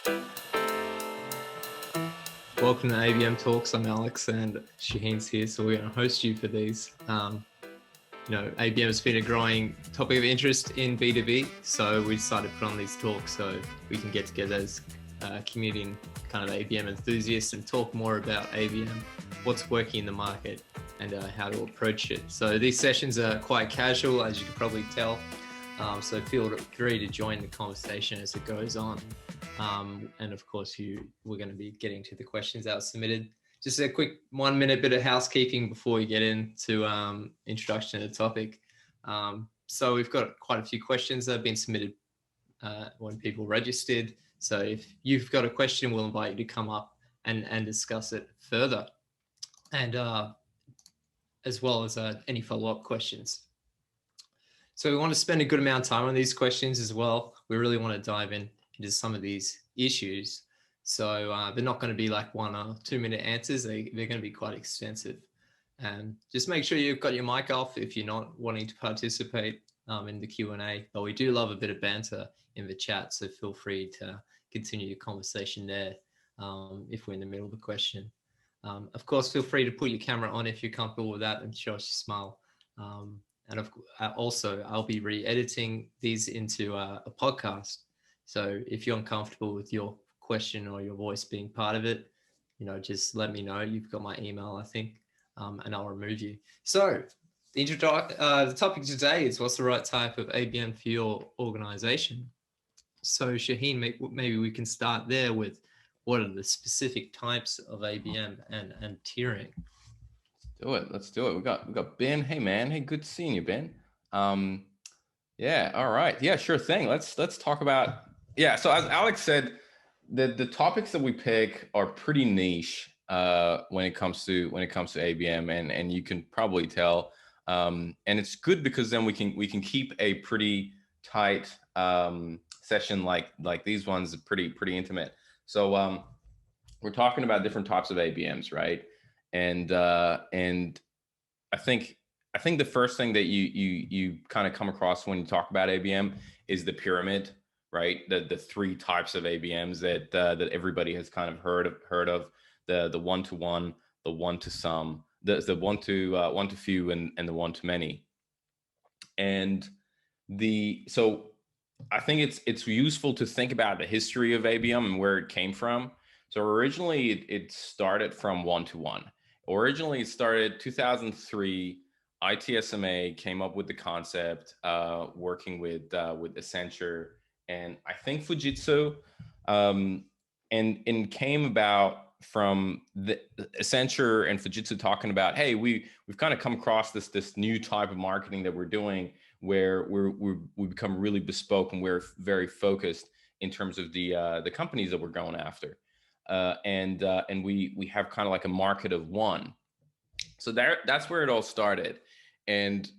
Welcome to ABM Talks. I'm Alex and Shaheen's here, so we're going to host you for these. ABM has been a growing topic of interest in B2B, so we decided to put on these talks so we can get together as community and kind of ABM enthusiasts and talk more about ABM, what's working in the market, and how to approach it. So these sessions are quite casual, as you can probably tell. So feel free to join the conversation as it goes on. And of course, we're going to be getting to the questions that were submitted. Just a quick 1 minute bit of housekeeping before we get into introduction to the topic. So we've got quite a few questions that have been submitted when people registered. So if you've got a question, we'll invite you to come up and discuss it further, and as well as any follow-up questions. So we want to spend a good amount of time on these questions as well. We really want to dive into some of these issues. So they're not going to be like 1 or 2 minute answers. They're going to be quite extensive. And just make sure you've got your mic off if you're not wanting to participate in the Q&A. But we do love a bit of banter in the chat, so feel free to continue your conversation there if we're in the middle of a question. Of course, feel free to put your camera on if you're comfortable with that and show us your smile. And also, I'll be re-editing these into a podcast. So if you're uncomfortable with your question or your voice being part of it, just let me know. You've got my email, I think, and I'll remove you. So the topic today is what's the right type of ABM for your organization? So Shaheen, maybe we can start there with what are the specific types of ABM and tiering? Let's do it. We got Ben. Hey man. Hey, good seeing you, Ben. Yeah. All right. Yeah, sure thing. Let's talk about. Yeah. So as Alex said, the topics that we pick are pretty niche when it comes to ABM, and you can probably tell. And it's good because then we can keep a pretty tight session like these ones, pretty intimate. So we're talking about different types of ABMs, right? And I think the first thing that you kind of come across when you talk about ABM is the pyramid, right? The 3 types of ABMs that everybody has kind of heard of: the one-to-one, the one-to-some, the one-to-few, and the one-to-many. And so I think it's useful to think about the history of ABM and where it came from. So originally it started from one-to-one. Originally, it started 2003. ITSMA came up with the concept, working with Accenture and I think Fujitsu, and came about from the Accenture and Fujitsu talking about, hey, we've kind of come across this new type of marketing that we're doing, where we become really bespoke and we're very focused in terms of the companies that we're going after. And we have kind of like a market of one. So that's where it all started. And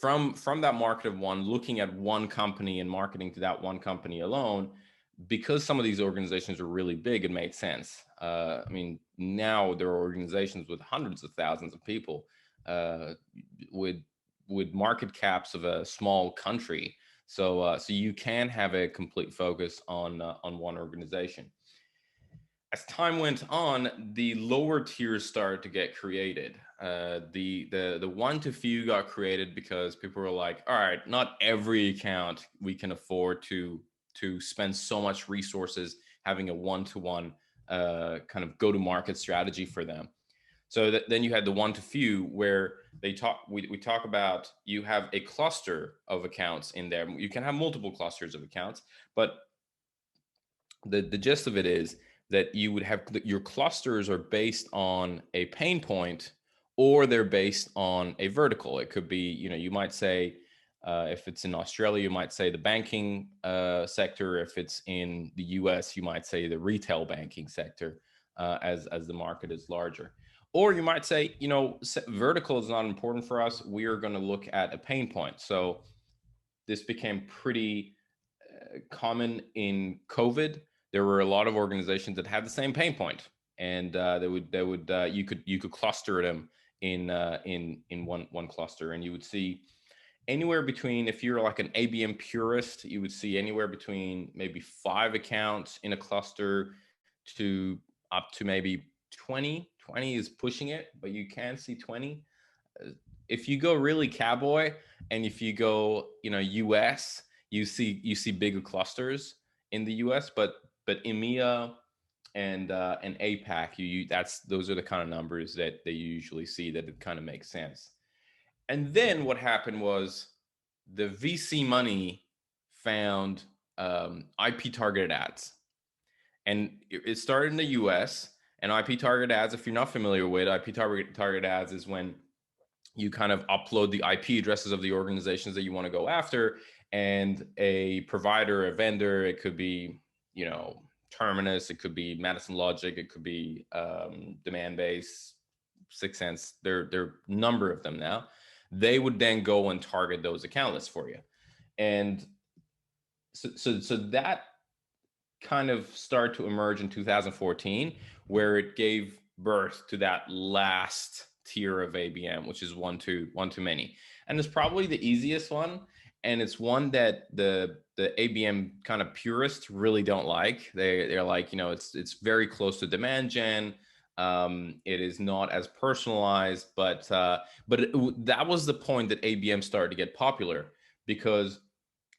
from that market of one, looking at one company and marketing to that one company alone, because some of these organizations are really big, it made sense. I mean, now there are organizations with hundreds of thousands of people with market caps of a small country. So you can have a complete focus on one organization. As time went on, the lower tiers started to get created. The one-to-few got created because people were like, all right, not every account we can afford to spend so much resources having a one-to-one kind of go-to-market strategy for them. So then you had the one-to-few, where we talk about, you have a cluster of accounts in there. You can have multiple clusters of accounts, but the gist of it is that you would have your clusters are based on a pain point, or they're based on a vertical. It could be, you might say, if it's in Australia, you might say the banking sector. If it's in the US, you might say the retail banking sector, as the market is larger. Or you might say, vertical is not important for us. We are going to look at a pain point. So this became pretty common in COVID. There were a lot of organizations that had the same pain point, and you could cluster them in one cluster, and you would see. anywhere between, if you're like an ABM purist, you would see anywhere between maybe 5 accounts in a cluster to up to maybe 20. 20 is pushing it, but you can see 20. If you go really cowboy, and if you go, US, you see bigger clusters in the US, but EMEA and APAC, those are the kind of numbers that they usually see, that it kind of makes sense. And then what happened was the VC money found IP targeted ads, and it started in the US. And IP targeted ads, if you're not familiar with IP targeted ads, is when you kind of upload the IP addresses of the organizations that you want to go after, and a provider, a vendor, it could be, Terminus, it could be Madison Logic, it could be Demandbase, 6sense. There are a number of them now. They would then go and target those account lists for you. And so that kind of started to emerge in 2014, where it gave birth to that last tier of ABM, which is one too many. And it's probably the easiest one. And it's one that the ABM kind of purists really don't like. They're like, it's very close to demand gen. It is not as personalized, but that was the point that ABM started to get popular, because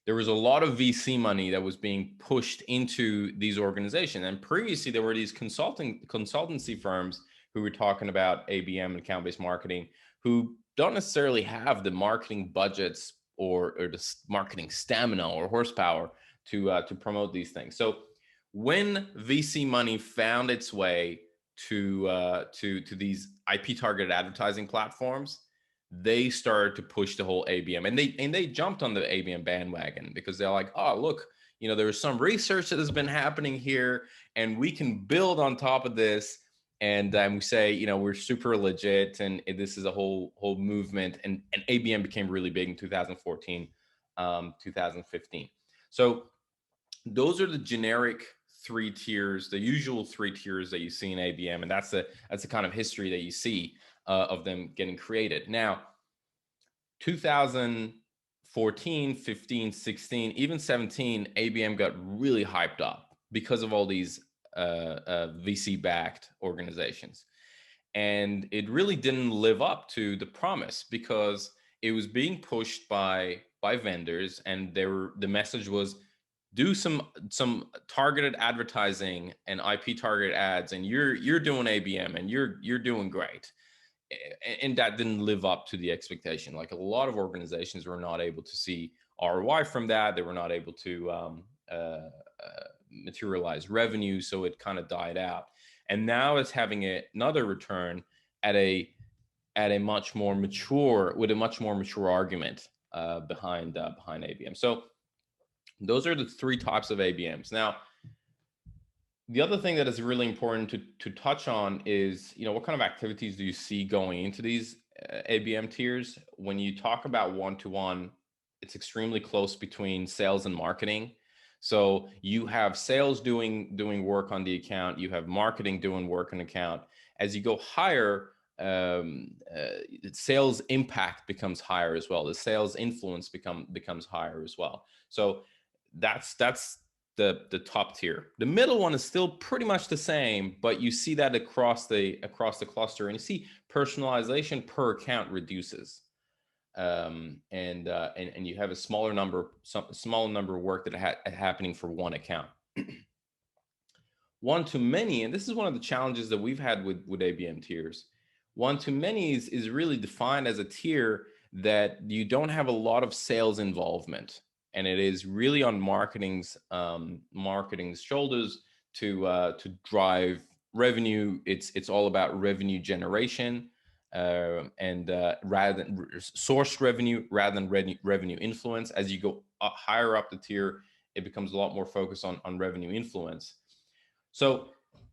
there was a lot of VC money that was being pushed into these organizations. And previously, there were these consultancy firms who were talking about ABM and account-based marketing, who don't necessarily have the marketing budgets or the marketing stamina or horsepower to promote these things. So when VC money found its way to these IP targeted advertising platforms, they started to push the whole ABM, and they jumped on the ABM bandwagon, because they're like, oh, look, there's some research that has been happening here, and we can build on top of this. And we say, we're super legit, and this is a whole movement. And ABM became really big in 2014, 2015. So those are the generic 3 tiers, the usual 3 tiers that you see in ABM, and that's the kind of history that you see of them getting created. Now, 2014, 15, 16, even 17, ABM got really hyped up because of all these VC-backed organizations. And it really didn't live up to the promise, because it was being pushed by vendors, and the message was, do some targeted advertising and IP targeted ads, and you're doing ABM, and you're doing great. And that didn't live up to the expectation. Like, a lot of organizations were not able to see ROI from that. They were not able to materialize revenue, so it kind of died out. And now it's having another return at a much more mature argument behind ABM. So those are the 3 types of ABMs. Now, the other thing that is really important to touch on is, what kind of activities do you see going into these ABM tiers? When you talk about one-to-one, it's extremely close between sales and marketing. So you have sales doing work on the account, you have marketing doing work on the account. As you go higher, sales impact becomes higher as well. The sales influence becomes higher as well. So that's the top tier. The middle one is still pretty much the same, but you see that across the cluster, and you see personalization per account reduces, and you have a smaller number of work that happening for one account. One to many, and this is one of the challenges that we've had with ABM tiers. One to many is really defined as a tier that you don't have a lot of sales involvement, and it is really on marketing's shoulders to drive revenue. It's all about revenue generation, and rather than source revenue, rather than revenue influence. As you go higher up the tier, it becomes a lot more focused on revenue influence. So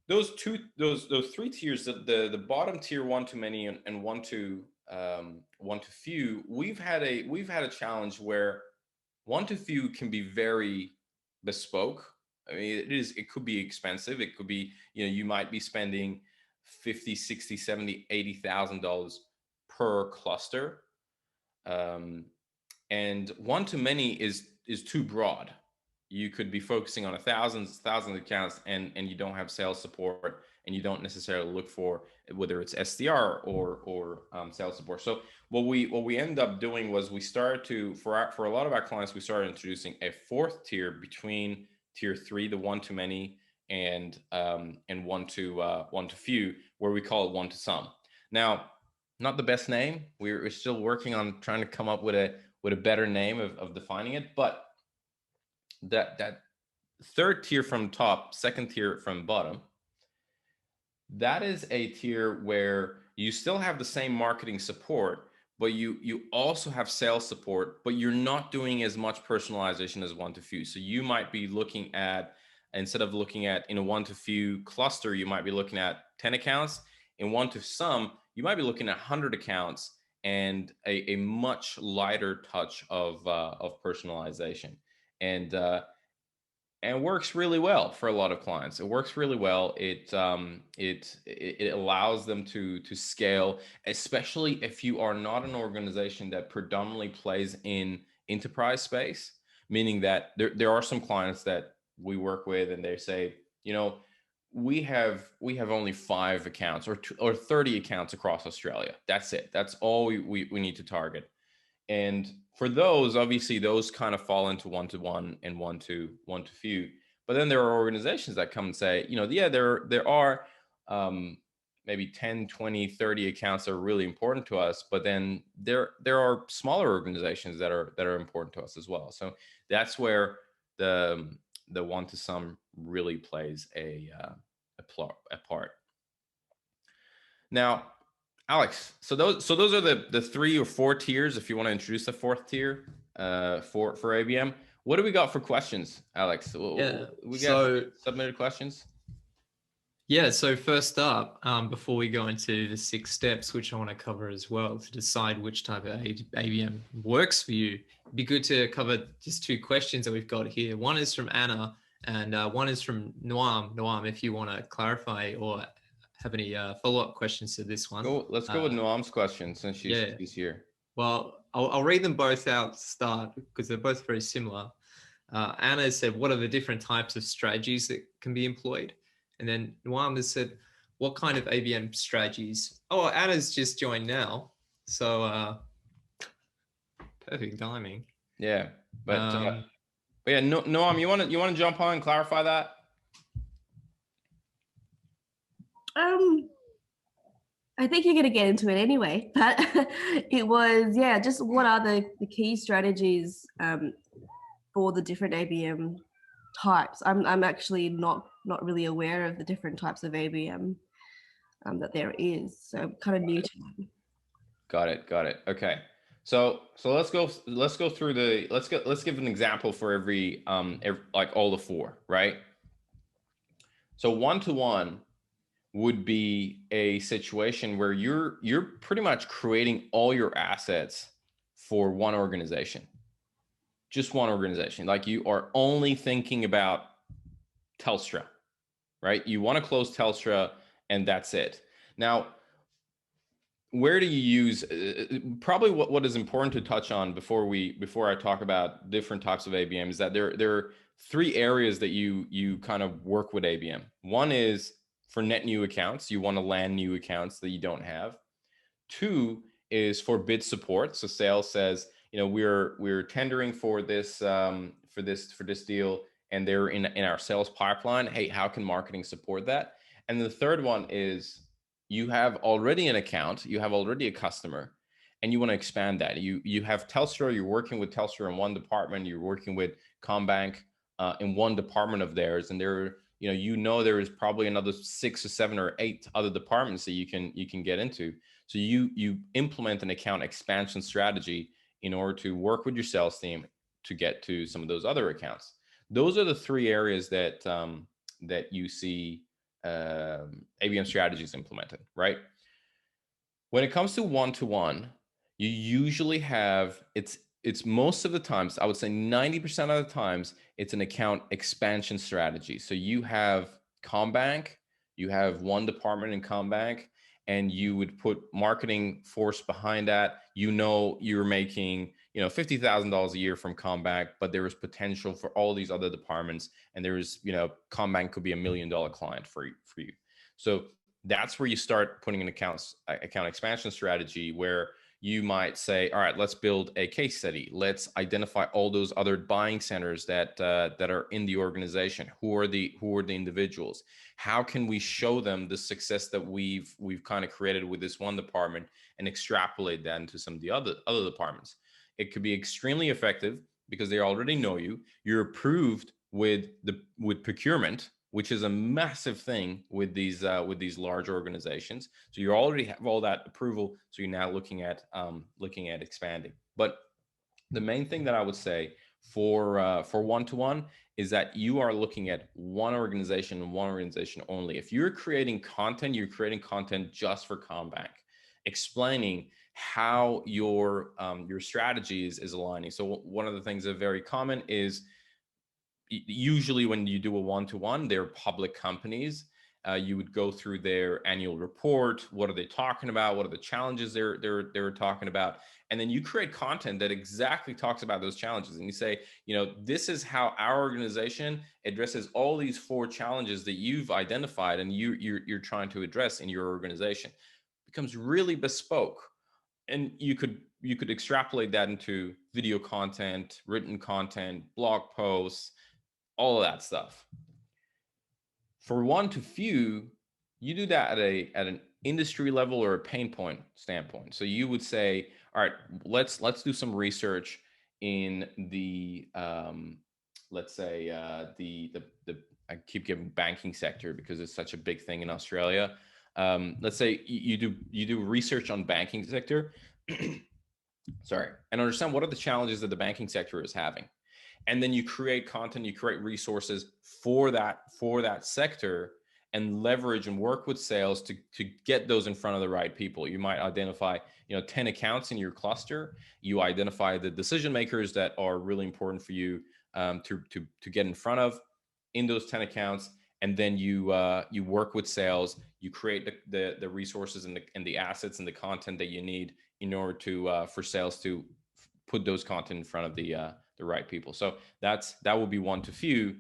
those 3 tiers, the bottom tier, one to many and one to few, we've had a challenge where one to few can be very bespoke. I mean, it could be expensive. It could be, you might be spending $50,000, $60,000, $70,000, $80,000 per cluster. And one to many is too broad. You could be focusing on thousands of accounts, and you don't have sales support, and you don't necessarily look for whether it's SDR or sales support. So what we ended up doing was we started to, for a lot of our clients, we started introducing a fourth tier between tier 3, the one to many, and one to few, where we call it one to some. Now, not the best name. We're still working on trying to come up with a better name of defining it, but that third tier from top, second tier from bottom, that is a tier where you still have the same marketing support, but you also have sales support, but you're not doing as much personalization as one to few. So you might be looking at, instead of looking at in a one to few cluster, you might be looking at 10 accounts. In one to some, you might be looking at 100 accounts and a much lighter touch of personalization. And works really well for a lot of clients. It works really well. It allows them to scale, especially if you are not an organization that predominantly plays in enterprise space, meaning that there are some clients that we work with and they say, we have only 5 accounts or 30 accounts across Australia. That's it. That's all we need to target. And for those, obviously, those kind of fall into one-to-one and one-to-few. But then there are organizations that come and say, yeah, there are maybe 10, 20, 30 accounts that are really important to us. But then there are smaller organizations that are important to us as well. So that's where the one-to-some really plays a part. Now, Alex, so those are the 3 or 4 tiers. If you want to introduce a 4th tier for ABM, what do we got for questions, Alex? Yeah, we got submitted questions. Yeah, so first up, before we go into the 6 steps, which I want to cover as well to decide which type of ABM works for you, it'd be good to cover just 2 questions that we've got here. One is from Anna, and one is from Noam. Noam, if you want to clarify or have any follow-up questions to this one. Let's go with Noam's question since she's here. Well, I'll read them both out to start because they're both very similar. Anna said, what are the different types of strategies that can be employed? And then Noam has said, what kind of ABM strategies? Oh, Anna's just joined now. So perfect timing. Yeah. But yeah, Noam, you want to jump on and clarify that? I think you're going to get into it anyway, but it was, just what are the key strategies for the different ABM types? I'm actually not really aware of the different types of ABM that there is, so I'm kind of new to them. Got it. Okay. So let's go through let's give an example for every like all the 4, right? So one-to-one would be a situation where you're pretty much creating all your assets for one organization. Just one organization. Like you are only thinking about Telstra, right? You want to close Telstra and that's it. Now, where do you use probably what is important to touch on before I talk about different types of ABM is that there are 3 areas that you kind of work with ABM. One is for net new accounts. You want to land new accounts that you don't have. 2 is for bid support. So sales says, we're tendering for this deal and they're in our sales pipeline. Hey, how can marketing support that? And the third one is you have already an account, you have already a customer, and you want to expand that. You have Telstra, you're working with Telstra in one department, you're working with Combank in one department of theirs, and there is probably another 6 or 7 or 8 other departments that you can get into. So you implement an account expansion strategy in order to work with your sales team to get to some of those other accounts. Those are the 3 areas that you see ABM strategies implemented, right? When it comes to one-to-one, you usually have it's most of the times, I would say 90% of the times, it's an account expansion strategy. So you have Combank, you have one department in Combank, and you would put marketing force behind that. You're making, $50,000 a year from Combank, but there is potential for all these other departments, and there's, Combank could be $1 million client for you. So that's where you start putting an account expansion strategy, where you might say, all right, let's build a case study. Let's identify all those other buying centers that are in the organization. Who are the individuals? How can we show them the success that we've kind of created with this one department and extrapolate that into some of the other departments? It could be extremely effective because they already know you. You're approved with procurement, which is a massive thing with these large organizations. So you already have all that approval. So you're now looking at expanding. But the main thing that I would say for one-to-one is that you are looking at one organization and one organization only. If you're creating content just for Combank, explaining how your strategies is aligning. So one of the things that are very common is, usually when you do a one-to-one, they're public companies. You would go through their annual report. What are they talking about? What are the challenges they're talking about? And then you create content that exactly talks about those challenges. And you say, this is how our organization addresses all these 4 challenges that you've identified and you're trying to address in your organization. It becomes really bespoke. And you could extrapolate that into video content, written content, blog posts, all of that stuff. For one-to-few, you do that at an industry level or a pain point standpoint. So you would say, all right, let's do some research in the let's say the I keep giving banking sector because it's such a big thing in Australia. Let's say you do research on banking sector, sorry, and understand what are the challenges that the banking sector is having. And then you create content, you create resources for that sector, and leverage and work with sales to get those in front of the right people. You might identify 10 accounts in your cluster. You identify the decision makers that are really important for you to get in front of in those 10 accounts, and then you work with sales. You create the resources and the assets and the content that you need in order to for sales to put those content in front of the right people. So that will be one-to-few.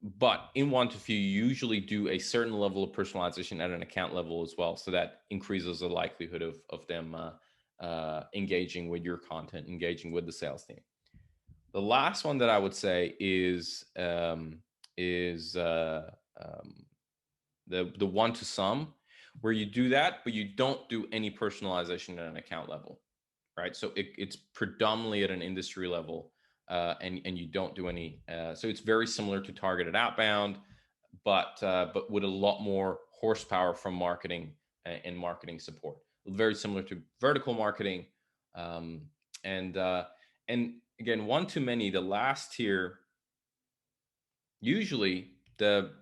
But in one-to-few, you usually do a certain level of personalization at an account level as well. So that increases the likelihood of them engaging with your content, engaging with the sales team. The last one that I would say is the one-to-some, where you do that, but you don't do any personalization at an account level, right? So it's predominantly at an industry level. And you don't do any. So it's very similar to targeted outbound, but with a lot more horsepower from marketing and marketing support. Very similar to vertical marketing, and again, one-to-many. The last tier, usually the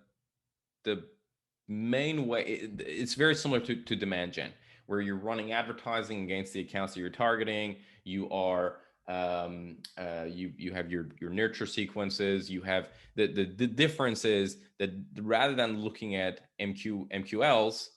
main way, it's very similar to demand gen, where you're running advertising against the accounts that you're targeting. You are you have your nurture sequences. You have the difference is that rather than looking at MQLs,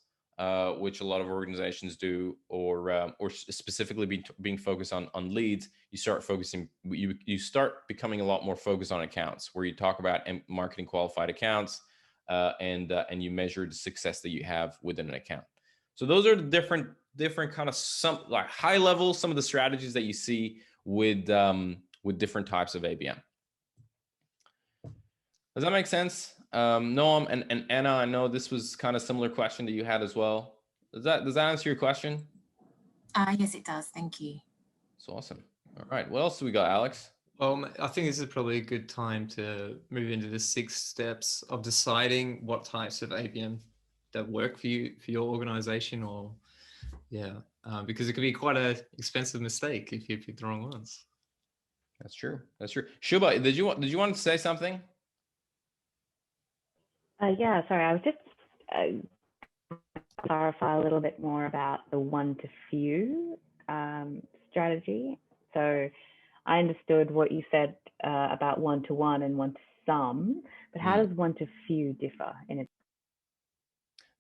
which a lot of organizations do, or specifically being focused on leads, you start focusing. You start becoming a lot more focused on accounts, where you talk about marketing qualified accounts, and you measure the success that you have within an account. So those are the different kind of some like high level, some of the strategies that you see with different types of ABM. Does that make sense? Noam and Anna, I know this was kind of similar question that you had as well. Does that answer your question? Yes, it does. Thank you. That's awesome. All right. What else do we got, Alex? Well, I think this is probably a good time to move into the 6 steps of deciding what types of ABM that work for you, for your organization, or because it could be quite an expensive mistake if you pick the wrong ones. That's true. Shubha, did you want to say something? Yeah, sorry. I was just clarify a little bit more about the one-to-few strategy. So I understood what you said about one-to-one and one-to-some, but how does one-to-few differ in it?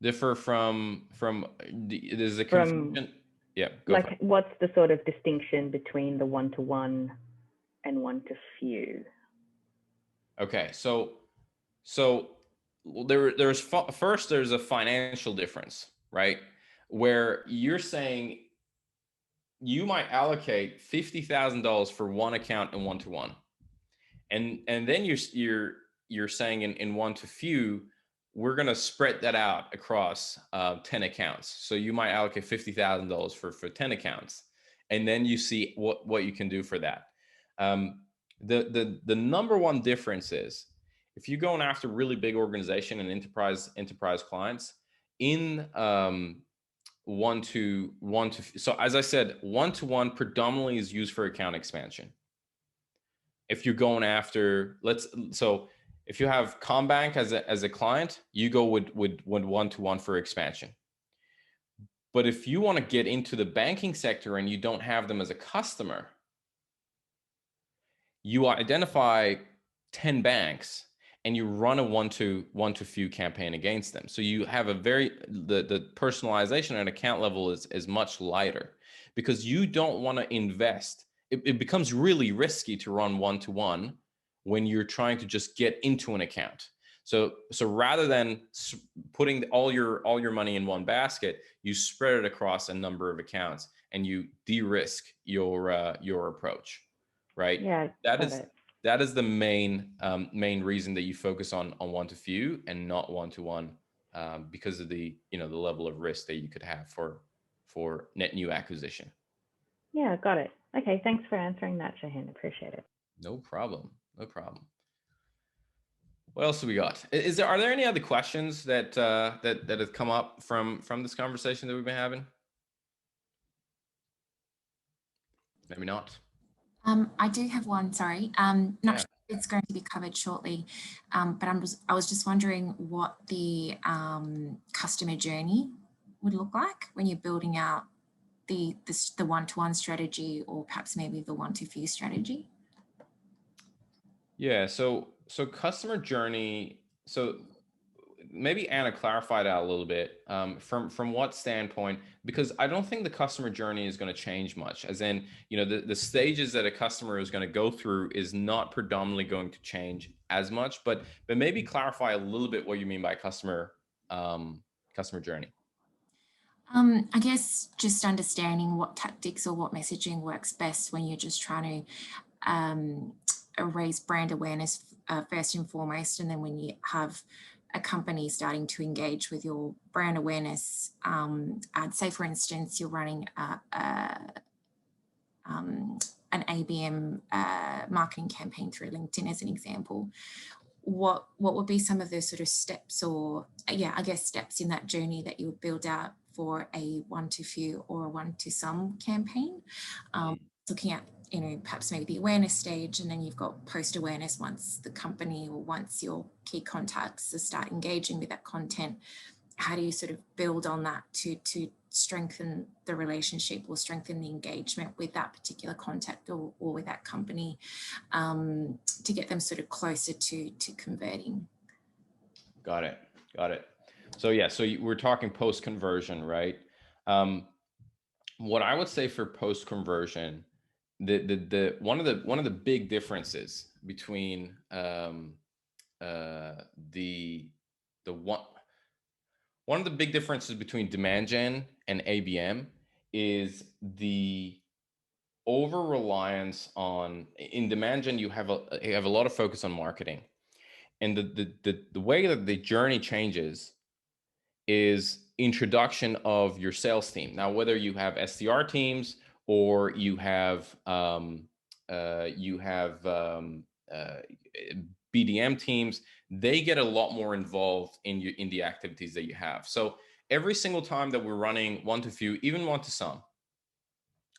Differ from there's a confusion. Yeah. Go for Like, it. what's the sort of distinction between the one-to-one and one-to-few? Okay. So first there's a financial difference, right? Where you're saying you might allocate $50,000 for one account and one-to-one. And then you're saying in one-to-few, we're going to spread that out across 10 accounts. So you might allocate $50,000 for 10 accounts, and then you see what you can do for that. The number one difference is if you're going after really big organization and enterprise clients in so as I said, one-to-one predominantly is used for account expansion. If you're going after, so if you have Combank as a client, you go with one-to-one for expansion. But if you want to get into the banking sector and you don't have them as a customer, you identify 10 banks and you run a one-to-few campaign against them. So you have the personalization at account level is much lighter because you don't want to invest. It becomes really risky to run one-to-one when you're trying to just get into an account. So rather than putting all your money in one basket, you spread it across a number of accounts and you de-risk your approach, right? Yeah, That is the main reason that you focus on one-to-few and not one-to-one, because of the level of risk that you could have for net new acquisition. Yeah, got it. Okay, thanks for answering that, Shaheen. Appreciate it. No problem. What else do we got? Are there any other questions that have come up from this conversation that we've been having? Maybe not. I do have one, sorry. Not sure if it's going to be covered shortly, but I was just wondering what the customer journey would look like when you're building out the one-to-one strategy, or perhaps maybe the one-to-few strategy. Yeah, so customer journey. So maybe Anna, clarify that a little bit, from what standpoint, because I don't think the customer journey is going to change much, as in, the stages that a customer is going to go through is not predominantly going to change as much, but maybe clarify a little bit what you mean by customer journey. I guess just understanding what tactics or what messaging works best when you're just trying to raise brand awareness first and foremost, and then when you have a company starting to engage with your brand awareness, I'd say, for instance, you're running an ABM marketing campaign through LinkedIn as an example. What would be some of the sort of steps, or I guess steps in that journey that you would build out for a one-to-few or a one-to-some campaign? Looking at, perhaps maybe the awareness stage, and then you've got post-awareness once the company or once your key contacts start engaging with that content. How do you sort of build on that to strengthen the relationship or strengthen the engagement with that particular contact or with that company, to get them sort of closer to converting? Got it. So we're talking post-conversion, right? What I would say for post-conversion, one of the big differences between one of the big differences between demand gen and ABM is the over reliance on. In demand gen, you have a lot of focus on marketing, and the way that the journey changes is introduction of your sales team. Now, whether you have SDR teams or you have BDM teams, they get a lot more involved in the activities that you have. So every single time that we're running one-to-few, even one-to-some,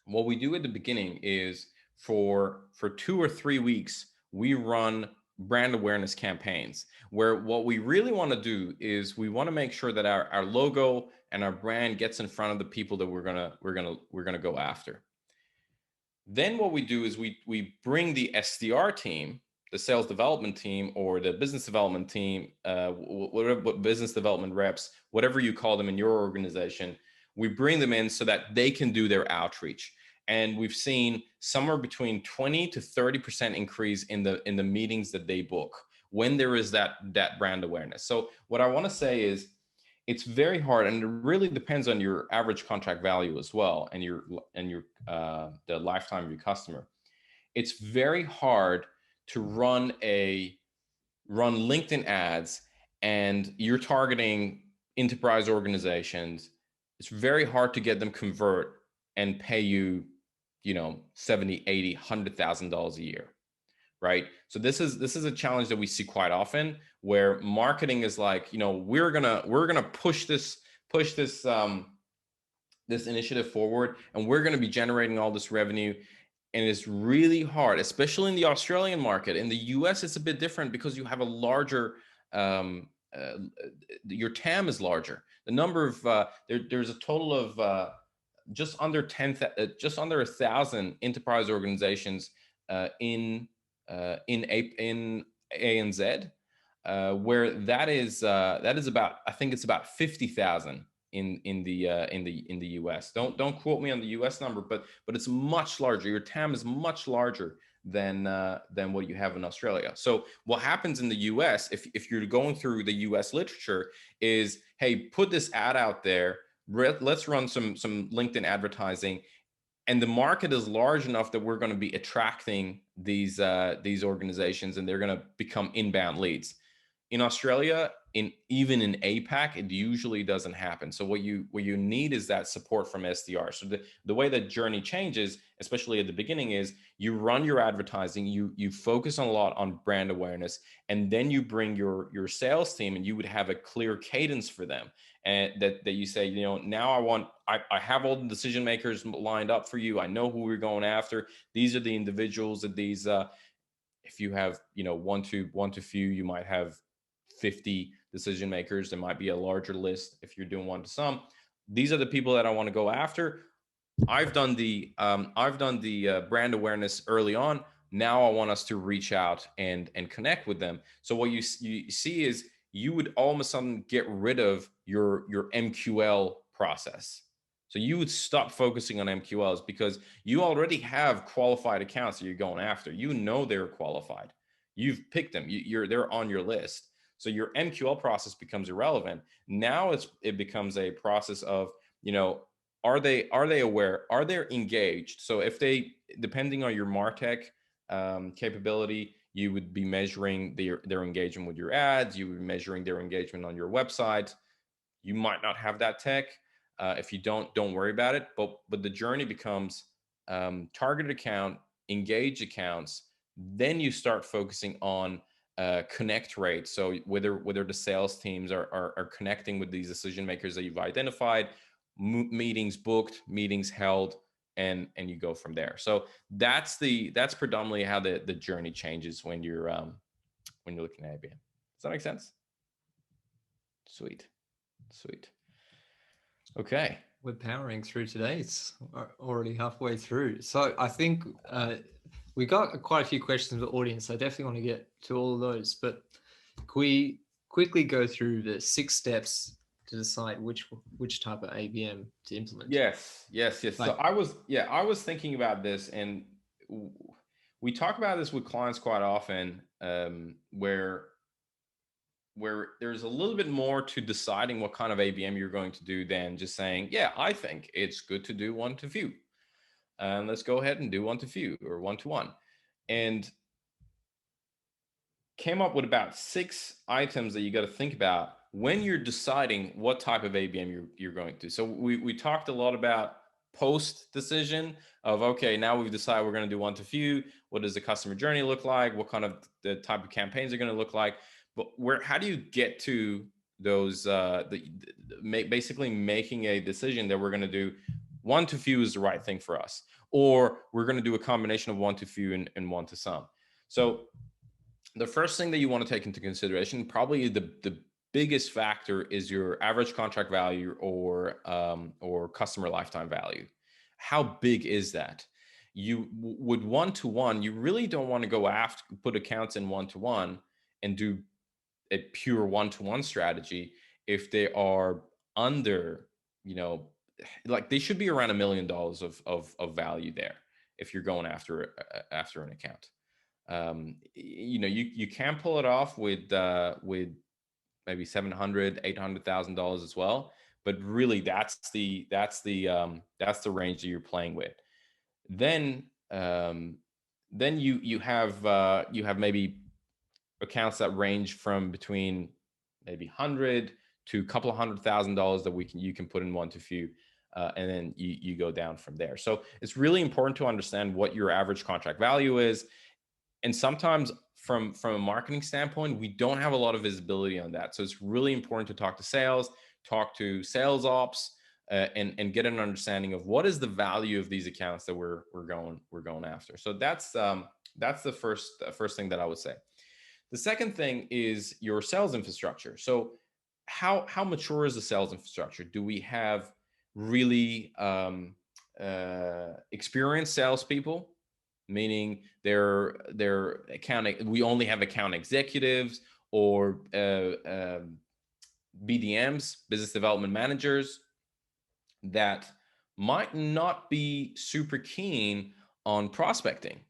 what we do at the beginning is for 2 or 3 weeks, we run brand awareness campaigns, where what we really want to do is we want to make sure that our logo and our brand gets in front of the people that we're gonna go after. Then what we do is we bring the SDR team, the sales development team, or the business development team, whatever business development reps, whatever you call them in your organization. we bring them in so that they can do their outreach. And we've seen somewhere between 20 to 30% increase in the meetings that they book when there is that brand awareness. So what I want to say is, it's very hard, and it really depends on your average contract value as well, and the lifetime of your customer. It's very hard to run LinkedIn ads, and you're targeting enterprise organizations. It's very hard to get them convert and pay you, $70, $80, $100,000 a year. Right. So this is a challenge that we see quite often, where marketing is like, we're gonna push this this initiative forward, and we're gonna be generating all this revenue. And it's really hard, especially in the Australian market. In the US, it's a bit different because you have a larger, your TAM is larger. The number of there's a total of just under 1,000 enterprise organizations in ANZ, where that is about, I think it's about 50,000 in the US. Don't quote me on the US number, but it's much larger. Your TAM is much larger than what you have in Australia. So what happens in the US, if you're going through the US literature, is, hey, put this ad out there. Let's run some LinkedIn advertising. And the market is large enough that we're going to be attracting these organizations, and they're going to become inbound leads. In Australia, even in APAC, it usually doesn't happen. So what you need is that support from SDR. So the way that journey changes, especially at the beginning, is you run your advertising, you focus a lot on brand awareness, and then you bring your sales team, and you would have a clear cadence for them. And that you say, now I have all the decision makers lined up for you. I know who we're going after. These are the individuals that these, if you have, one to few, you might have 50 decision makers. There might be a larger list if you're doing one to some. These are the people that I want to go after. I've done the brand awareness early on. Now I want us to reach out and connect with them. So what you see is, you would all of a sudden get rid of your MQL process. So you would stop focusing on MQLs, because you already have qualified accounts that you're going after. They're qualified. You've picked them. They're on your list. So your MQL process becomes irrelevant. Now it becomes a process of, are they aware? Are they engaged? So if they, depending on your MarTech capability, you would be measuring their engagement with your ads. You would be measuring their engagement on your website. You might not have that tech. If you don't worry about it. But the journey becomes targeted account, engaged accounts. Then you start focusing on connect rate. So whether the sales teams are connecting with these decision makers that you've identified, meetings booked, meetings held, and you go from there. So that's predominantly how the journey changes when you're looking at ABM. Does that make sense? Sweet. Okay. We're powering through today. It's already halfway through. So I think we got quite a few questions from the audience. I definitely want to get to all of those, but can we quickly go through the 6 steps to decide which type of ABM to implement? Yes. So I was thinking about this, and we talk about this with clients quite often, where there's a little bit more to deciding what kind of ABM you're going to do than just saying, yeah, I think it's good to do one to few. And let's go ahead and do one to few or one to one. And came up with about 6 items that you got to think about when you're deciding what type of ABM you're going to. So we talked a lot about post decision of, okay, now we've decided we're going to do one to few. What does the customer journey look like? What kind of the type of campaigns are going to look like? But how do you get to those, basically making a decision that we're going to do one to few is the right thing for us, or we're going to do a combination of one to few and one to some. So the first thing that you want to take into consideration, probably the biggest factor, is your average contract value or customer lifetime value. How big is that? You with one-to-one, you really don't want to go after, put accounts in one-to-one and do a pure one-to-one strategy if they are under, like they should be around $1 million of value there if you're going after an account. You know, you can pull it off with maybe $700,000, $800,000 as well, but really that's the range that you're playing with. Then you have maybe accounts that range from between maybe 100 to a couple of $100,000 that you can put in one to few, and then you go down from there. So it's really important to understand what your average contract value is, and sometimes from a marketing standpoint, we don't have a lot of visibility on that. So it's really important to talk to sales ops, and get an understanding of what is the value of these accounts that we're going after. So that's the first thing that I would say. The second thing is your sales infrastructure. So how mature is the sales infrastructure? Do we have really experienced salespeople, meaning they're we only have account executives or BDMs, business development managers, that might not be super keen on prospecting?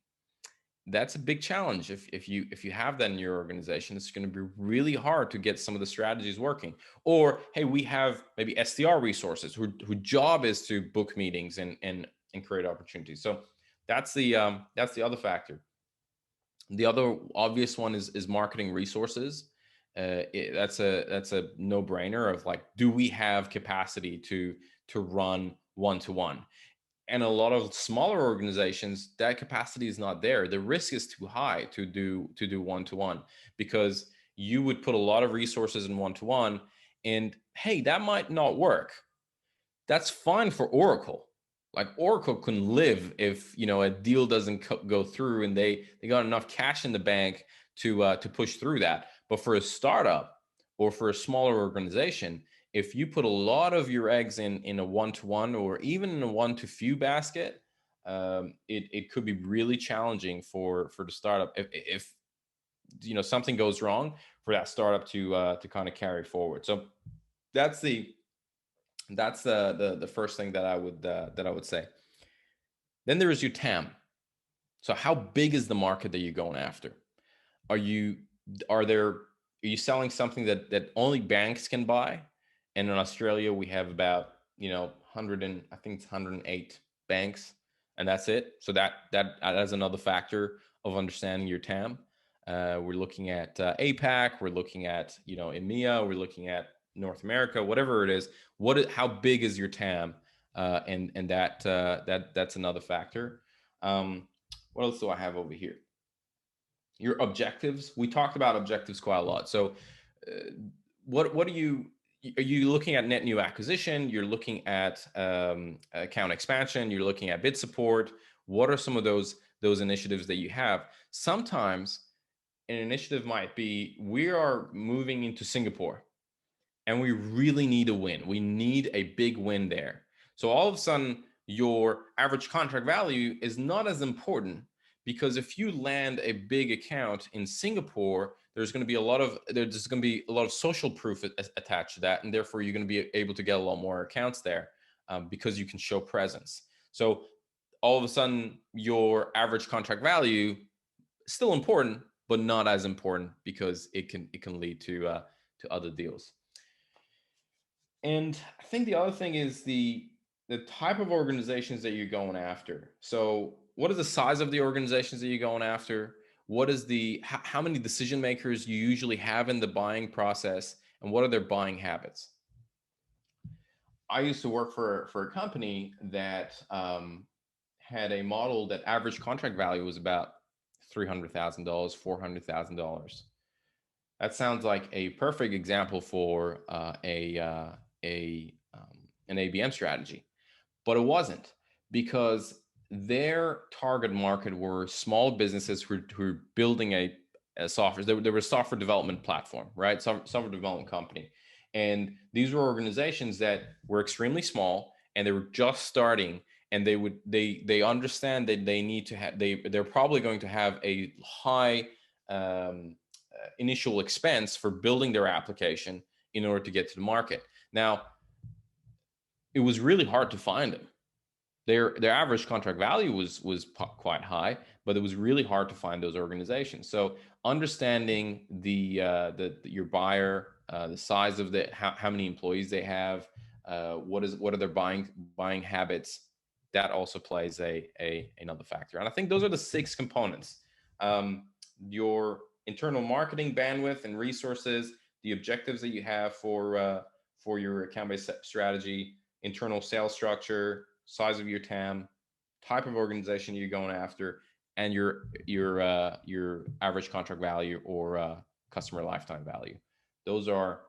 That's a big challenge. If you have that in your organization, it's going to be really hard to get some of the strategies working. Or, hey, we have maybe SDR resources whose job is to book meetings and create opportunities. So that's the other factor. The other obvious one is marketing resources. That's a no-brainer of like, do we have capacity to run one-to-one? And a lot of smaller organizations, that capacity is not there. The risk is too high to do one-to-one, because you would put a lot of resources in one-to-one, and hey, that might not work. That's fine for Oracle. Like Oracle can live if, you know, a deal doesn't go through and they got enough cash in the bank to push through that. But for a startup or for a smaller organization, if you put a lot of your eggs in a one-to-one or even in a one-to-few basket, it could be really challenging for the startup if you know something goes wrong, for that startup to kind of carry forward. So that's the first thing that I would say. Then there is your TAM. So how big is the market that you're going after? Are you selling something that only banks can buy? And in Australia, we have about 108 banks, and that's it. So that is another factor of understanding your TAM. We're looking at APAC, we're looking at EMEA, we're looking at North America, whatever it is. How big is your TAM? And that's another factor. What else do I have over here? Your objectives. We talked about objectives quite a lot. So what are you looking at? Net new acquisition? You're looking at account expansion? You're looking at bid support? What are some of those initiatives that you have? Sometimes an initiative might be, we are moving into Singapore and we really need a win. We need a big win there. So all of a sudden, your average contract value is not as important, because if you land a big account in Singapore, there's going to be a lot of social proof attached to that, and therefore you're going to be able to get a lot more accounts there because you can show presence. So all of a sudden, your average contract value is still important, but not as important, because it can lead to other deals. And I think the other thing is the type of organizations that you're going after. So what is the size of the organizations that you're going after? What is how many decision makers you usually have in the buying process, and what are their buying habits? I used to work for a company that had a model that average contract value was about $300,000, $400,000. That sounds like a perfect example for an ABM strategy, but it wasn't, because their target market were small businesses who were building a software. They were a software development platform, right? Software development company. And these were organizations that were extremely small, and they were just starting, and they understand that they need to have, they're probably going to have a high initial expense for building their application in order to get to the market. Now, it was really hard to find them. Their average contract value was quite high, but it was really hard to find those organizations. So understanding your buyer, the size of how many employees they have, what are their buying habits, that also plays another factor. And I think those are the 6 components: your internal marketing bandwidth and resources, the objectives that you have for your account-based strategy, internal sales structure, size of your TAM, type of organization you're going after, and your average contract value or customer lifetime value. Those are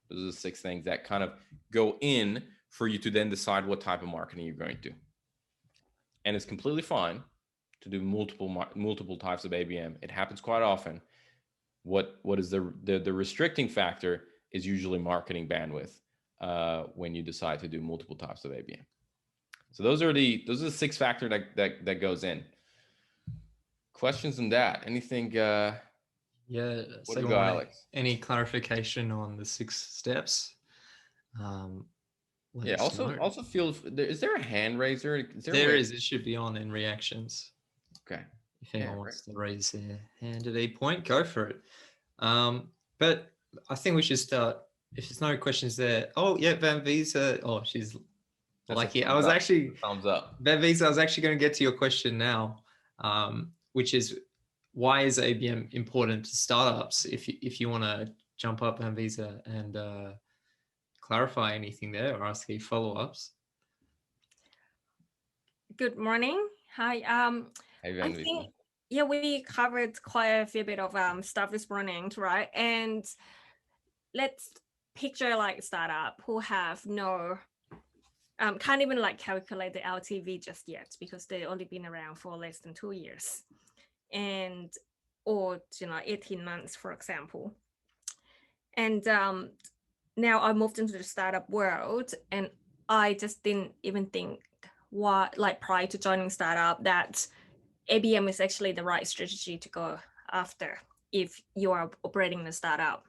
the 6 things that kind of go in for you to then decide what type of marketing you're going to do. And it's completely fine to do multiple types of ABM. It happens quite often. What is the restricting factor is usually marketing bandwidth when you decide to do multiple types of ABM. So those are the 6 factors that goes in. Questions on that? Anything? Yeah. What do you got, Alex? Any clarification on the 6 steps? Yeah. Also feel. Is there a hand raiser? There is. It should be on in reactions. Okay. If anyone wants to raise their hand at any point, go for it. But I think we should start. If there's no questions there. Oh yeah, Van Visa. Oh, she's lucky. I was actually thumbs up. Van Visa, I was actually going to get to your question now, which is why is ABM important to startups? If you want to jump up, Van Visa, and clarify anything there or ask any follow-ups. Good morning. Hi. Hey, Van Visa. I think, we covered quite a fair bit of stuff this morning, right? And let's picture like a startup who have no, can't even like calculate the LTV just yet because they've only been around for less than 2 years, or 18 months, for example. And now I moved into the startup world, and I just didn't even think prior to joining startup that ABM is actually the right strategy to go after if you are operating in a startup.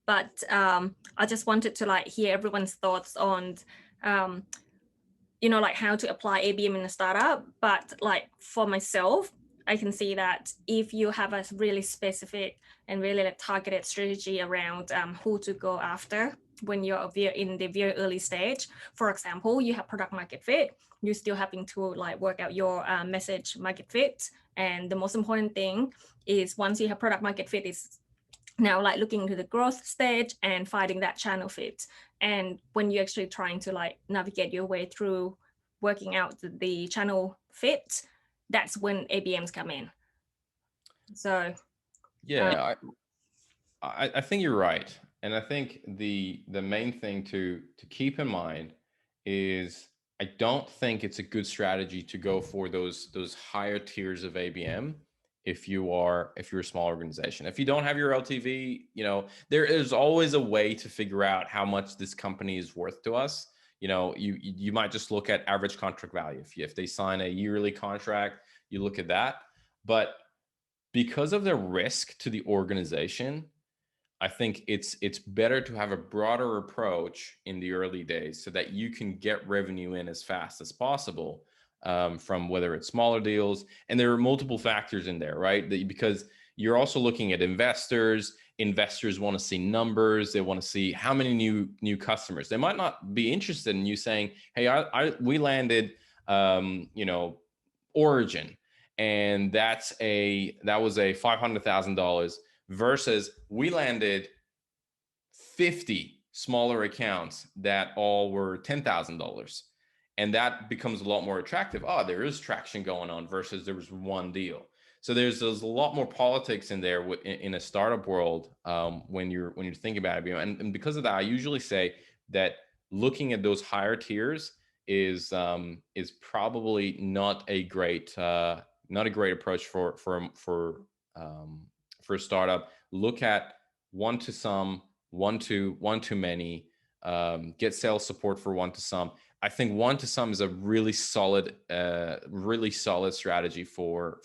But I just wanted to hear everyone's thoughts on, how to apply ABM in a startup. But for myself, I can see that if you have a really specific and really targeted strategy around who to go after when you're in the very early stage, for example, you have product market fit, you're still having to work out your message market fit. And the most important thing is once you have product market fit is now looking into the growth stage and finding that channel fit. And when you're actually trying to navigate your way through working out the channel fit, that's when ABMs come in. So yeah, I think you're right. And I think the main thing to keep in mind is I don't think it's a good strategy to go for those higher tiers of ABM if you're a small organization. If you don't have your LTV, there is always a way to figure out how much this company is worth to us. You might just look at average contract value. If they sign a yearly contract, you look at that. But because of the risk to the organization, I think it's better to have a broader approach in the early days so that you can get revenue in as fast as possible from whether it's smaller deals. And there are multiple factors in there, right? Because you're also looking at investors. Investors want to see numbers. They want to see how many new customers. They might not be interested in you saying, hey, we landed, Origin, and that was a $500,000 versus we landed 50 smaller accounts that all were $10,000. And that becomes a lot more attractive. Oh, there is traction going on versus there was one deal. So there's a lot more politics in there in a startup world when you're thinking about it. And because of that, I usually say that looking at those higher tiers is probably not a great approach for a startup. Look at one to some, one to many. Get sales support for one to some. I think one to some is a really solid strategy for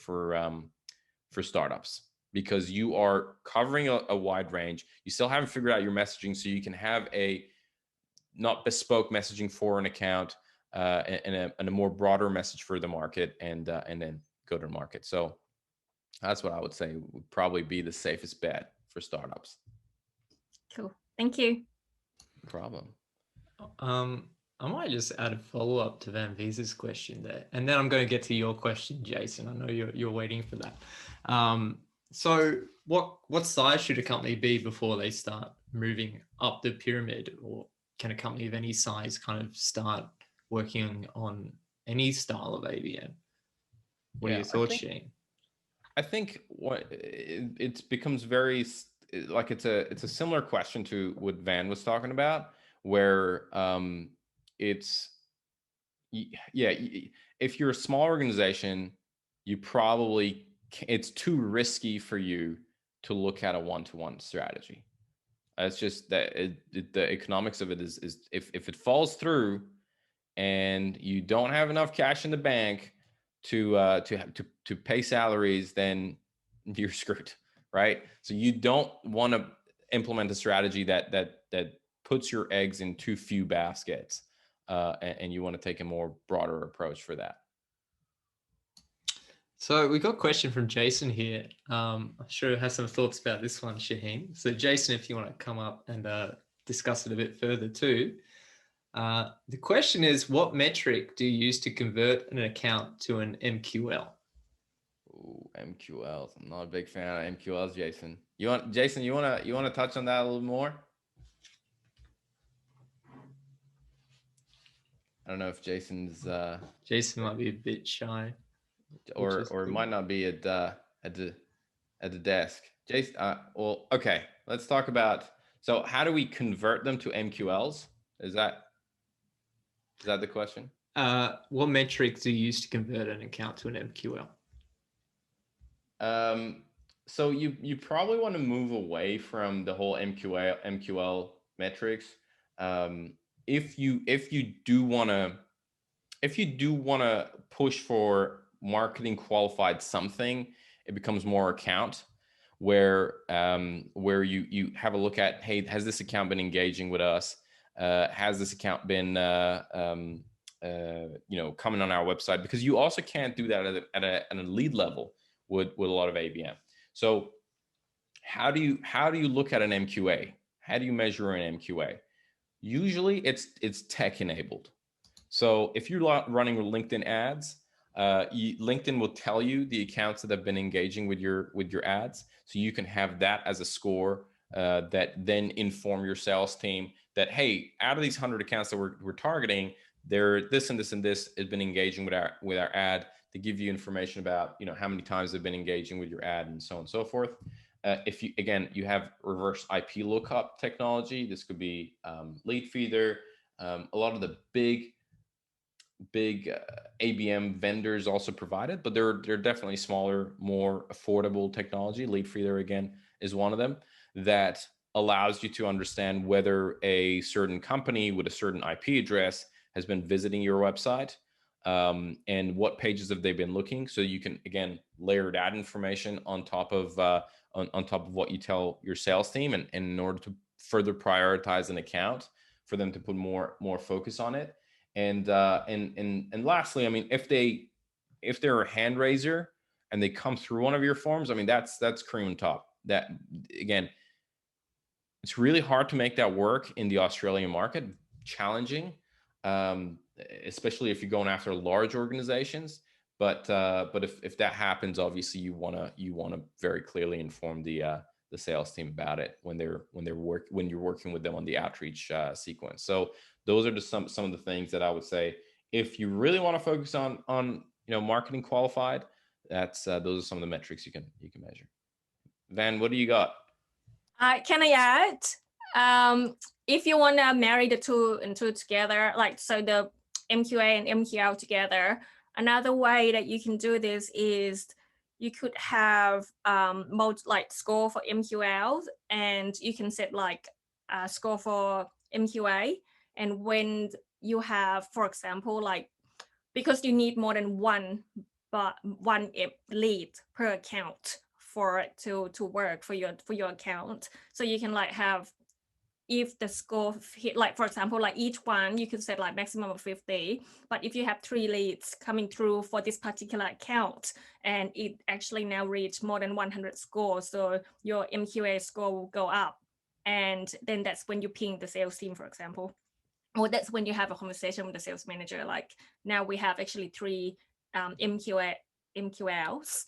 startups because you are covering a wide range. You still haven't figured out your messaging, so you can have a not bespoke messaging for an account, and a more broader message for the market, and then go to market. So that's what I would say would probably be the safest bet for startups. Cool. Thank you. No problem. I might just add a follow-up to Van Visa's question there, and then I'm going to get to your question, Jason. I know you're waiting for that. So what size should a company be before they start moving up the pyramid, or can a company of any size kind of start working on any style of ABM? What are your thoughts, Shane? I think what it becomes very like it's a similar question to what Van was talking about, where it's if you're a small organization, you probably it's too risky for you to look at a one-to-one strategy. It's just that the economics of it is if it falls through and you don't have enough cash in the bank to pay salaries, then you're screwed, right? So you don't want to implement a strategy that puts your eggs in too few baskets, and you want to take a more broader approach for that. So we got a question from Jason here. I'm sure has some thoughts about this one, Shaheen. So Jason, if you want to come up and discuss it a bit further too. The question is, what metric do you use to convert an account to an MQL? Ooh, MQLs. I'm not a big fan of MQLs, Jason. You want to touch on that a little more? I don't know if Jason might be a bit shy, or cool. Might not be at the desk. Jason, well, okay. Let's talk about. So, how do we convert them to MQLs? Is that the question? What metrics do you use to convert an account to an MQL? So you probably want to move away from the whole MQL metrics. If you do want to push for marketing qualified something, it becomes more account, where you have a look at, hey, has this account been engaging with us? Has this account been coming on our website? Because you also can't do that at a lead level with a lot of ABM. So how do you look at an MQA? How do you measure an MQA? Usually it's tech enabled. So if you're running LinkedIn ads, LinkedIn will tell you the accounts that have been engaging with your ads. So you can have that as a score that then inform your sales team that, hey, out of these 100 accounts that we're targeting, they're this and this and this has been engaging with our ad. To give you information about how many times they've been engaging with your ad and so on and so forth. If you have reverse IP lookup technology, this could be Lead Feeder. A lot of the big ABM vendors also provide it, but they're definitely smaller, more affordable technology. Lead Feeder again is one of them that allows you to understand whether a certain company with a certain IP address has been visiting your website. And what pages have they been looking? So you can again layer that information on top of what you tell your sales team, and in order to further prioritize an account for them to put more focus on it. And lastly, I mean, if they're a hand raiser and they come through one of your forms, I mean that's cream on top. That again, it's really hard to make that work in the Australian market. Challenging. Especially if you're going after large organizations, but if that happens, obviously you want to very clearly inform the sales team about it when you're working with them on the outreach sequence. So those are just some of the things that I would say if you really want to focus on marketing qualified. Those are some of the metrics you can measure. Van, what do you got? Can I add? If you want to marry the two together, like so the MQA and MQL together, another way that you can do this is you could have score for MQLs, and you can set like a score for MQA. And when you have, for example, like because you need more than one lead per account for it to work for your account, so you can like have if the score hit, like for example, like each one you could set like maximum of 50, but if you have 3 leads coming through for this particular account and it actually now reached more than 100 scores, so your MQA score will go up, and then that's when you ping the sales team, for example, or that's when you have a conversation with the sales manager, like now we have actually 3 MQLs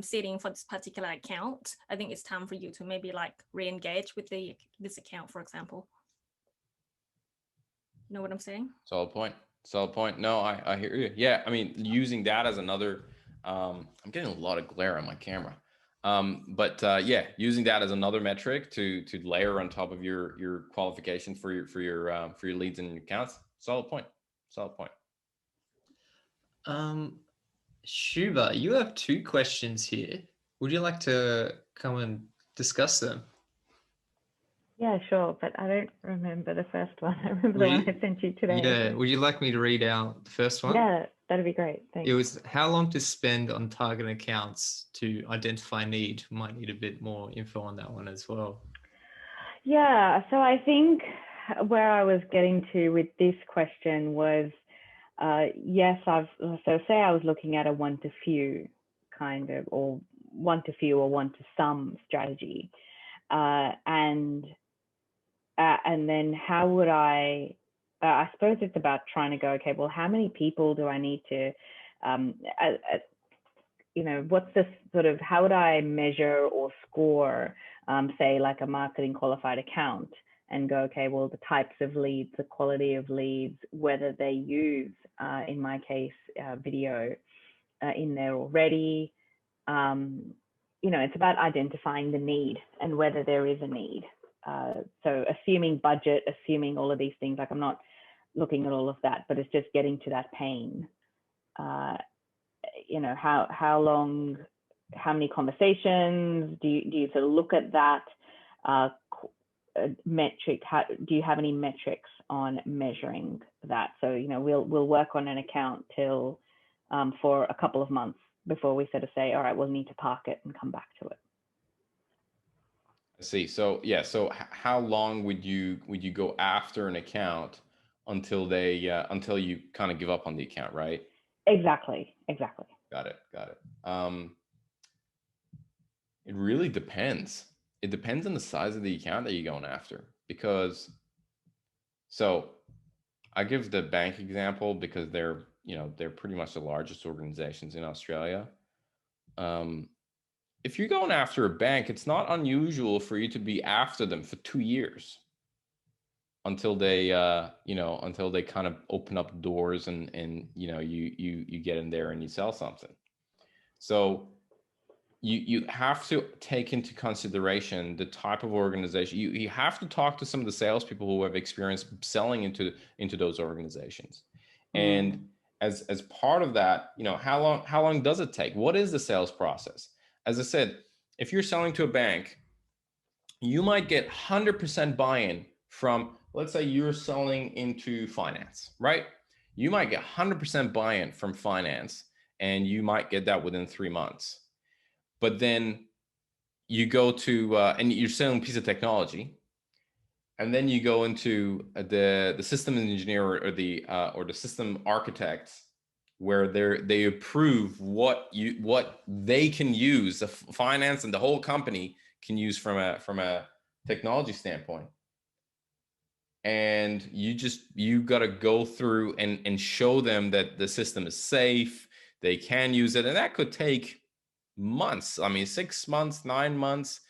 sitting for this particular account. I think it's time for you to maybe like re-engage with this account, for example. Know what I'm saying? Solid point. Solid point. No, I hear you. Yeah, I mean, using that as another, I'm getting a lot of glare on my camera. Yeah, using that as another metric to layer on top of your qualifications for your leads and accounts. Solid point. Solid point. Shuba, you have 2 questions here. Would you like to come and discuss them? Yeah, sure, but I don't remember the first one. I remember the one I sent you today. Yeah, would you like me to read out the first one? Yeah, that'd be great. Thanks. It was how long to spend on target accounts to identify need. Might need a bit more info on that one as well. Yeah, so I think where I was getting to with this question was, yes, so say I was looking at a one to few kind of, or one to few or one to some strategy. And then how would I suppose it's about trying to go, okay, well, how many people do I need to, what's this sort of, how would I measure or score, say like a marketing qualified account, and go, okay, well, the types of leads, the quality of leads, whether they use, in my case, video in there already. It's about identifying the need and whether there is a need. So assuming budget, assuming all of these things, like I'm not looking at all of that, but it's just getting to that pain. How long, how many conversations do you sort of look at that metric? Do you have any metrics on measuring that? So, we'll work on an account till for a couple of months before we sort of say, all right, we'll need to park it and come back to it. I see. So yeah. So how long would you go after an account until until you kind of give up on the account, right? Exactly. Got it. It really depends. It depends on the size of the account that you're going after, because so I give the bank example because they're pretty much the largest organizations in Australia. If you're going after a bank, it's not unusual for you to be after them for 2 years until they kind of open up doors and you get in there and you sell something. So you have to take into consideration the type of organization. You have to talk to some of the salespeople who have experience selling into those organizations. And as part of that, how long does it take? What is the sales process? As I said, if you're selling to a bank, you might get 100% buy-in from, let's say you're selling into finance, right? You might get 100% buy-in from finance, and you might get that within 3 months. But then you go to, and you're selling a piece of technology, and then you go into the system engineer or the system architect, where they approve what they can use, the finance and the whole company can use from a technology standpoint. And you got to go through and show them that the system is safe, they can use it, and that could take months. I mean, 6 months, 9 months,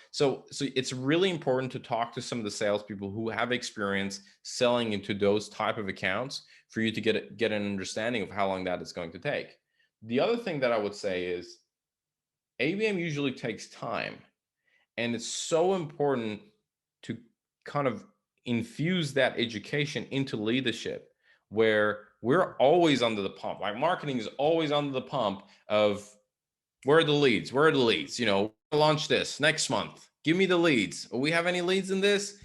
so it's really important to talk to some of the salespeople who have experience selling into those type of accounts for you to get an understanding of how long that is going to take. The other thing that I would say is ABM usually takes time, and it's so important to kind of infuse that education into leadership, where we're always under the pump. Like marketing is always under the pump of, where are the leads? Launch this next month. Give me the leads. Do we have any leads in this?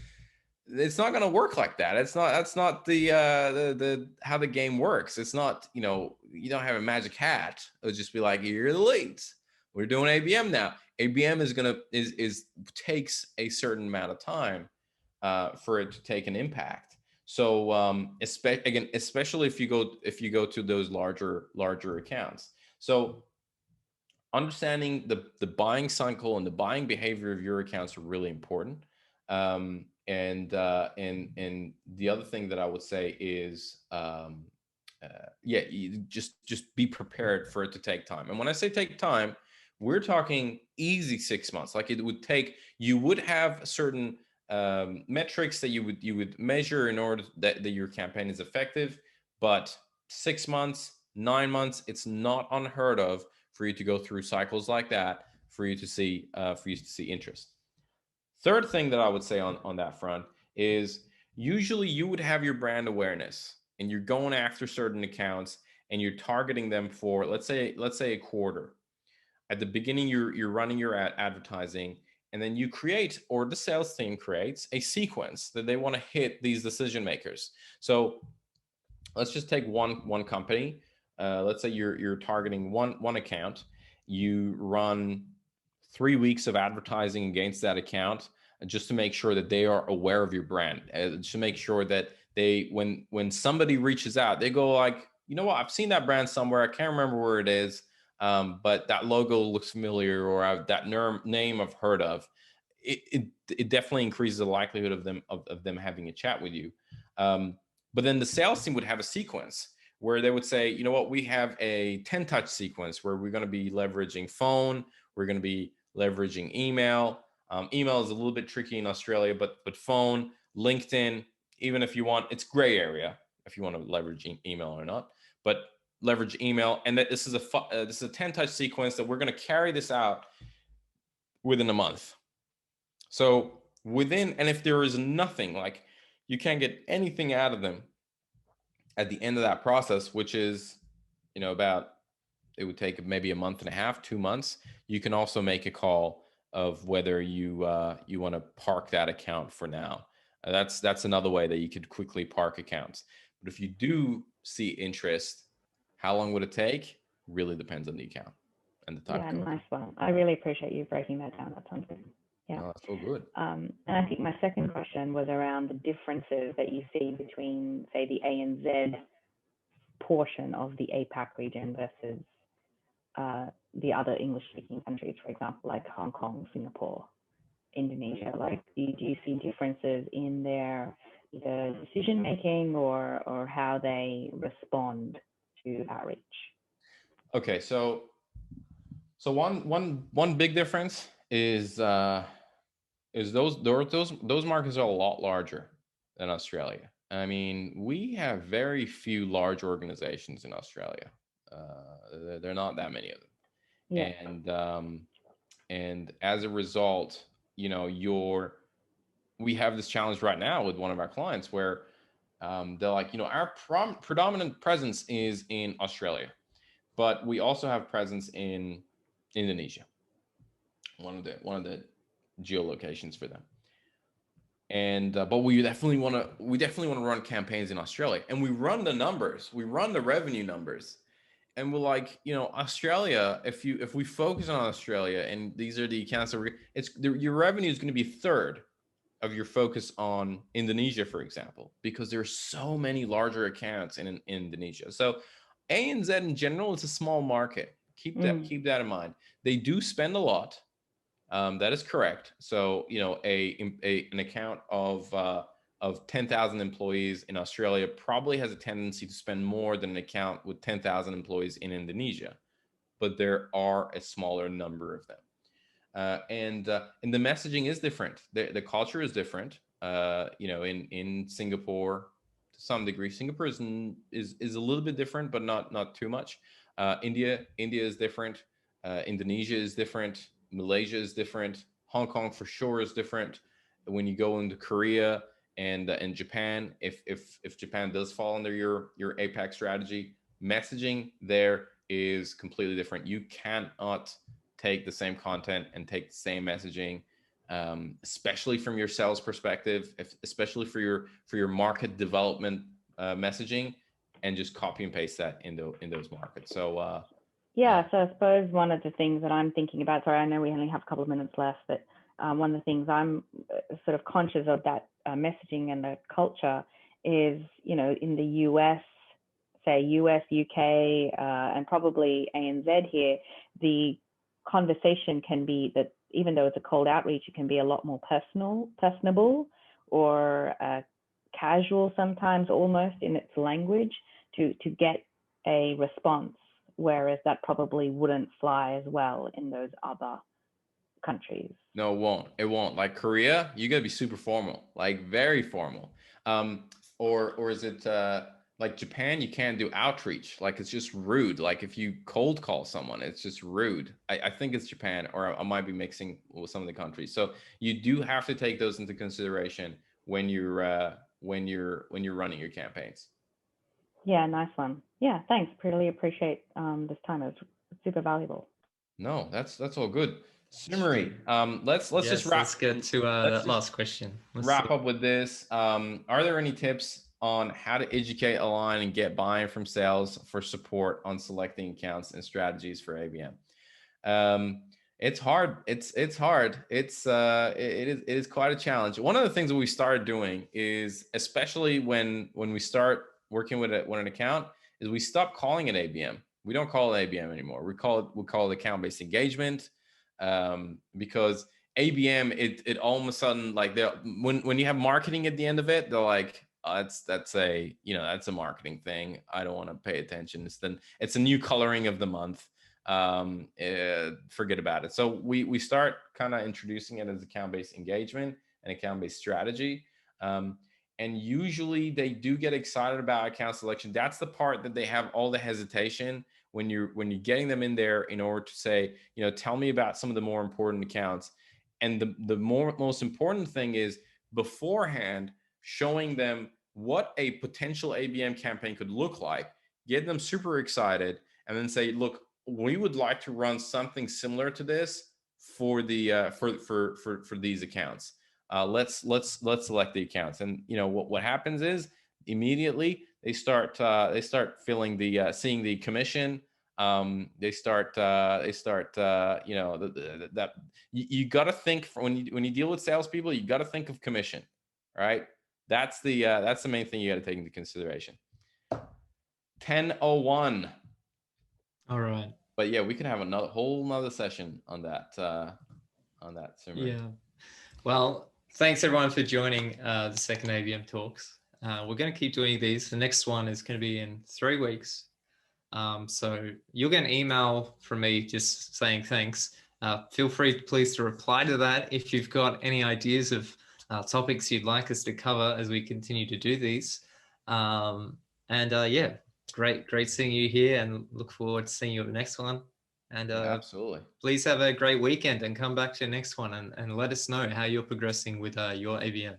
It's not going to work like that. That's not the how the game works. It's not, you don't have a magic hat. It'll just be like, here are the leads. We're doing ABM now. ABM takes a certain amount of time. for it to take an impact. So especially if you go to those larger accounts. So understanding the buying cycle and the buying behavior of your accounts are really important. And the other thing that I would say is, you just be prepared for it to take time. And when I say take time, we're talking easy 6 months. Like it would take, you would have certain metrics that you would measure in order that your campaign is effective, but 6 months, 9 months, it's not unheard of for you to go through cycles like that, for you to see interest. Third thing that I would say on that front is, usually you would have your brand awareness and you're going after certain accounts and you're targeting them for, let's say a quarter. At the beginning, you're running your advertising, and then you create, or the sales team creates, a sequence that they want to hit these decision makers. So let's just take one company. Let's say you're targeting one account. You run 3 weeks of advertising against that account, just to make sure that they are aware of your brand, to make sure that they, when somebody reaches out, they go like, you know what, I've seen that brand somewhere. I can't remember where it is, but that logo looks familiar, or that name I've heard of. It definitely increases the likelihood of them having a chat with you. But then the sales team would have a sequence where they would say, you know what, we have a 10 touch sequence where we're going to be leveraging phone, we're going to be leveraging email. Email is a little bit tricky in Australia, but phone, LinkedIn, even if you want, it's gray area if you want to leverage email or not, but leverage email. And that this is a 10 touch sequence that we're going to carry this out within a month. So and if there is nothing, like you can't get anything out of them at the end of that process, which is, it would take maybe a month and a half, 2 months, you can also make a call of whether you want to park that account for now. That's another way that you could quickly park accounts. But if you do see interest, how long would it take? Really depends on the account and the type. Yeah, nice one. I really appreciate you breaking that down. That sounds good. Yeah, that's all good. And I think my second question was around the differences that you see between, say, the ANZ portion of the APAC region versus the other English-speaking countries, for example, like Hong Kong, Singapore, Indonesia. Like, do you see differences in their either decision-making or how they respond to outreach? Okay, so one big difference is those markets are a lot larger than Australia. I mean, we have very few large organizations in Australia. There are not that many of them. Yeah. And as a result, we have this challenge right now with one of our clients where they're like, our predominant presence is in Australia, but we also have presence in Indonesia, one of the geolocations for them. And but we definitely want to run campaigns in Australia, and we run the numbers, we run the revenue numbers, and we're like, Australia, if we focus on Australia, and these are the accounts that your revenue is going to be a third of your focus on Indonesia, for example, because there's so many larger accounts in Indonesia. So ANZ in general, it's a small market. Keep that in mind. They do spend a lot. That is correct. So, an account of 10,000 employees in Australia probably has a tendency to spend more than an account with 10,000 employees in Indonesia, but there are a smaller number of them. And the messaging is different. The culture is different. In Singapore, to some degree, Singapore is a little bit different, but not too much. India is different. Indonesia is different. Malaysia is different. Hong Kong for sure is different. When you go into Korea and Japan, if Japan does fall under your APAC strategy, messaging there is completely different. You cannot take the same content and take the same messaging, especially from your sales perspective, especially for your market development messaging, and just copy and paste that in those markets. So so I suppose one of the things that I'm thinking about, sorry, I know we only have a couple of minutes left, but one of the things I'm sort of conscious of that messaging and the culture is, you know, in the US, say US, UK, and probably ANZ here, the conversation can be that even though it's a cold outreach, it can be a lot more personable, or casual sometimes, almost in its language, to get a response, whereas that probably wouldn't fly as well in those other countries. No, it won't. It won't. Like Korea, you gotta be super formal, like very formal. Or is it like Japan? You can't do outreach. Like it's just rude. Like if you cold call someone, it's just rude. I think it's Japan, or I might be mixing with some of the countries. So you do have to take those into consideration when you're running your campaigns. Yeah, nice one. Yeah, thanks. Really appreciate this time. It was super valuable. No, that's all good. Summary. Let's just wrap. Let's get to that last question. Wrap up with this. Are there any tips on how to educate, align, and get buy-in from sales for support on selecting accounts and strategies for ABM? It's hard. It's hard. It is quite a challenge. One of the things that we started doing is, especially when we start working with an account, is we stop calling it ABM. We don't call it ABM anymore. We call it account-based engagement, because ABM, it all of a sudden, like, when you have marketing at the end of it, they're like, oh, that's a marketing thing. I don't want to pay attention. It's a new coloring of the month. Forget about it. So we start kind of introducing it as account-based engagement and account-based strategy. And usually they do get excited about account selection. That's the part that they have all the hesitation when you're getting them in there in order to say, tell me about some of the more important accounts. And the most important thing is beforehand showing them what a potential ABM campaign could look like, get them super excited, and then say, look, we would like to run something similar to this for the for these accounts. Let's select the accounts. And what happens is immediately they start feeling seeing the commission. They start that you got to think when you deal with salespeople, you got to think of commission, right? That's the main thing you got to take into consideration. 10:01. All right. But yeah, we can have whole nother session on that summary. Yeah. Well, thanks everyone for joining the second ABM Talks. We're going to keep doing these. The next one is going to be in 3 weeks. So you'll get an email from me just saying thanks. Feel free, please, to reply to that if you've got any ideas of topics you'd like us to cover as we continue to do these. Yeah, great seeing you here, and look forward to seeing you at the next one. And absolutely, please have a great weekend and come back to the next one and let us know how you're progressing with your ABM.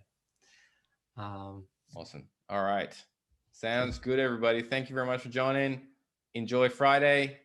Awesome. All right. Sounds good, everybody. Thank you very much for joining. Enjoy Friday.